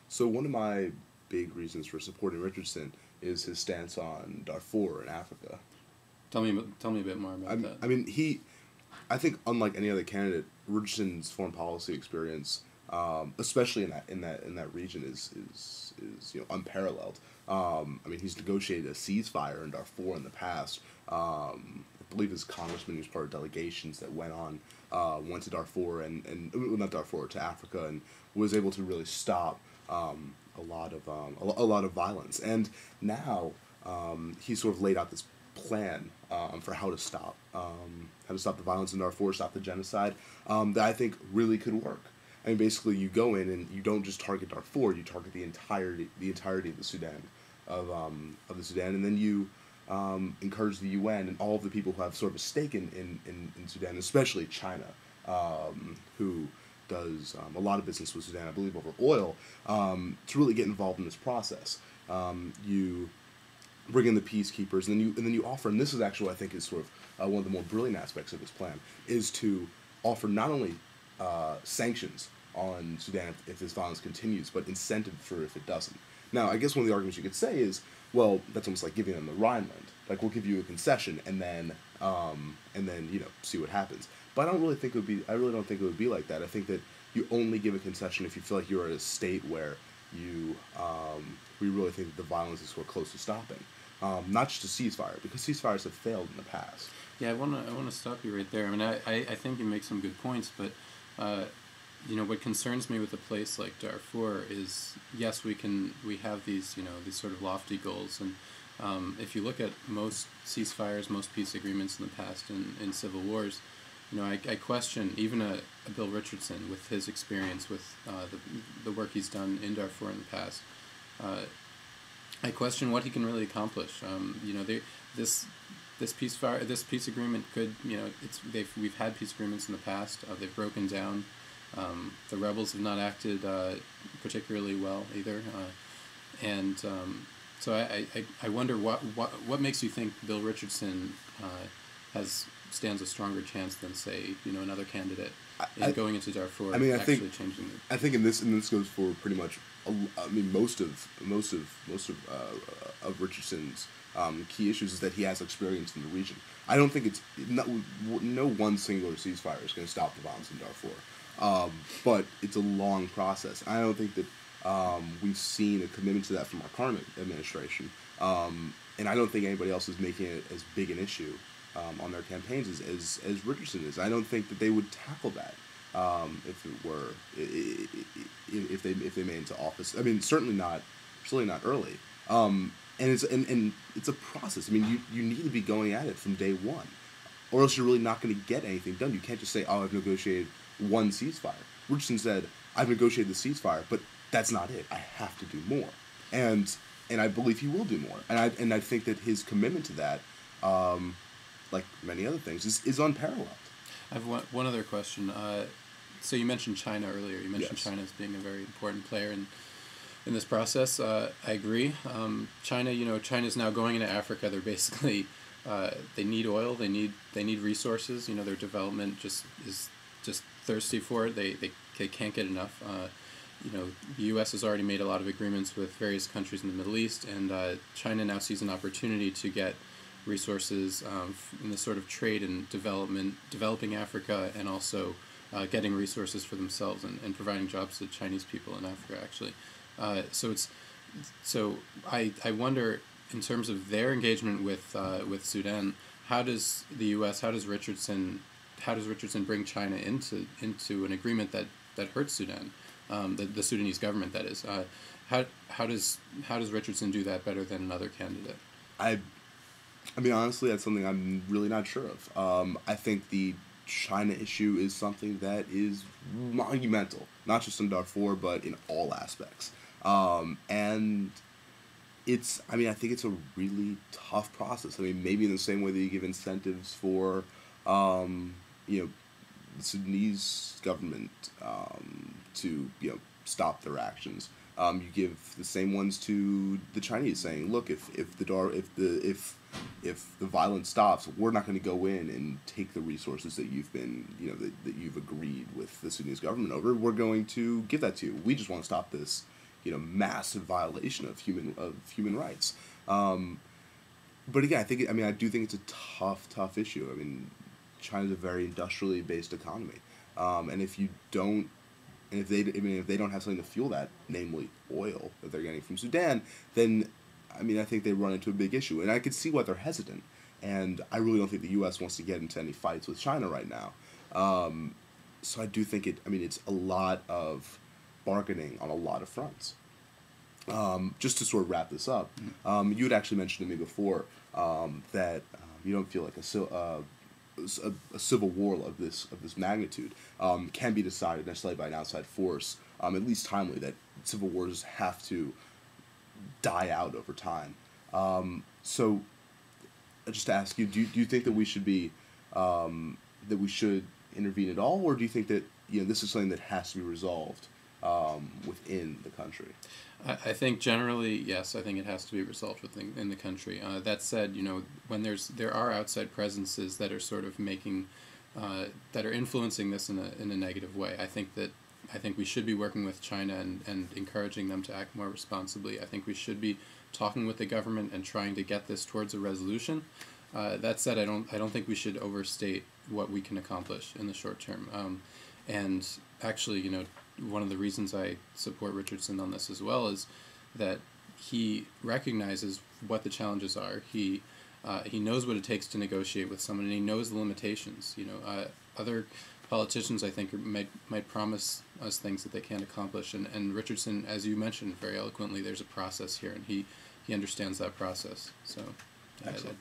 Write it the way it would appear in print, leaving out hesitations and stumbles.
So one of my big reasons for supporting Richardson is his stance on Darfur in Africa. Tell me a bit more about that. I mean, I think unlike any other candidate, Richardson's foreign policy experience, especially in that region, is unparalleled. I mean, he's negotiated a ceasefire in Darfur in the past. I believe his congressman was part of delegations that went to Darfur and well, not Darfur, to Africa, and was able to really stop a lot of violence. And now he's sort of laid out this plan for how to stop the violence in Darfur, stop the genocide, that I think really could work. I mean, basically, you go in and you don't just target Darfur; you target the entirety of the Sudan, of the Sudan, and then you encourage the UN and all of the people who have sort of a stake in Sudan, especially China, who does a lot of business with Sudan, I believe, over oil, to really get involved in this process. You bring in the peacekeepers, and then you offer, and this is actually, I think, is sort of one of the more brilliant aspects of this plan, is to offer not only sanctions on Sudan if this violence continues, but incentive for if it doesn't. Now, I guess one of the arguments you could say is, well, that's almost like giving them the Rhineland. Like, we'll give you a concession, and then see what happens. But I don't really think it would be. I really don't think it would be like that. I think that you only give a concession if you feel like you're at a state where we really think that the violence is sort of close to stopping. Not just a ceasefire, because ceasefires have failed in the past. Yeah, I wanna stop you right there. I mean, I think you make some good points, but what concerns me with a place like Darfur is, yes, we have these these sort of lofty goals, and if you look at most ceasefires, most peace agreements in the past in civil wars, I question even a Bill Richardson with his experience with the work he's done in Darfur in the past. I question what he can really accomplish. This peace agreement could, we've had peace agreements in the past. They've broken down. The rebels have not acted particularly well either, and so I wonder what makes you think Bill Richardson stands a stronger chance than, say, another candidate going into Darfur. I mean, changing it. I think in this goes for pretty much. I mean, most of Richardson's key issues is that he has experience in the region. I don't think it's no one singular ceasefire is going to stop the violence in Darfur, but it's a long process. I don't think that we've seen a commitment to that from our current administration, and I don't think anybody else is making it as big an issue on their campaigns as Richardson is. I don't think that they would tackle that if they made it into office. I mean, certainly not early. And it's a process. I mean, you need to be going at it from day one, or else you're really not going to get anything done. You can't just say, "Oh, I've negotiated one ceasefire." Richardson said, "I've negotiated the ceasefire, but that's not it. I have to do more," and I believe he will do more. And I think that his commitment to that, like many other things, is unparalleled. I have one other question. So you mentioned China earlier. You mentioned Yes. China as being a very important player in this process. I agree. China's now going into Africa. They're basically they need oil. They need resources. Their development is just thirsty for it. They can't get enough. The U.S. has already made a lot of agreements with various countries in the Middle East, and China now sees an opportunity to get resources in the sort of trade and developing Africa, and also getting resources for themselves and providing jobs to Chinese people in Africa, actually. So I wonder, in terms of their engagement with Sudan, how does the U.S., how does Richardson bring China into an agreement that hurts Sudan, the Sudanese government, that is. How does Richardson do that better than another candidate? I mean, honestly, that's something I'm really not sure of. I think the China issue is something that is monumental, not just in Darfur, but in all aspects. And I think it's a really tough process. I mean, maybe in the same way that you give incentives for, the Sudanese government to, stop their actions. You give the same ones to the Chinese, saying, "Look, if the violence stops, we're not going to go in and take the resources that that you've agreed with the Sudanese government over. We're going to give that to you. We just want to stop this, massive violation of human rights. But again, I do think it's a tough issue. I mean, China's a very industrially based economy, and if you don't, and if they don't have something to fuel that, namely oil that they're getting from Sudan, then I think they run into a big issue, and I could see why they're hesitant. And I really don't think the U.S. wants to get into any fights with China right now. So I do think it's a lot of bargaining on a lot of fronts. Just to sort of wrap this up, you had actually mentioned to me before that you don't feel like a civil war of this magnitude can be decided necessarily by an outside force, at least timely. That civil wars have to die out over time. So, just to ask you, do you think that we should be that we should intervene at all, or do you think that this is something that has to be resolved within the country? I think generally, yes. I think it has to be resolved within the country. That said, when there are outside presences that are sort of making, that are influencing this in a negative way. I think we should be working with China and encouraging them to act more responsibly. I think we should be talking with the government and trying to get this towards a resolution. That said, I don't think we should overstate what we can accomplish in the short term. And actually, one of the reasons I support Richardson on this as well is that he recognizes what the challenges are. He knows what it takes to negotiate with someone, and he knows the limitations. Other politicians, I think, might promise us things that they can't accomplish. And Richardson, as you mentioned very eloquently, there's a process here, and he understands that process. So, excellent.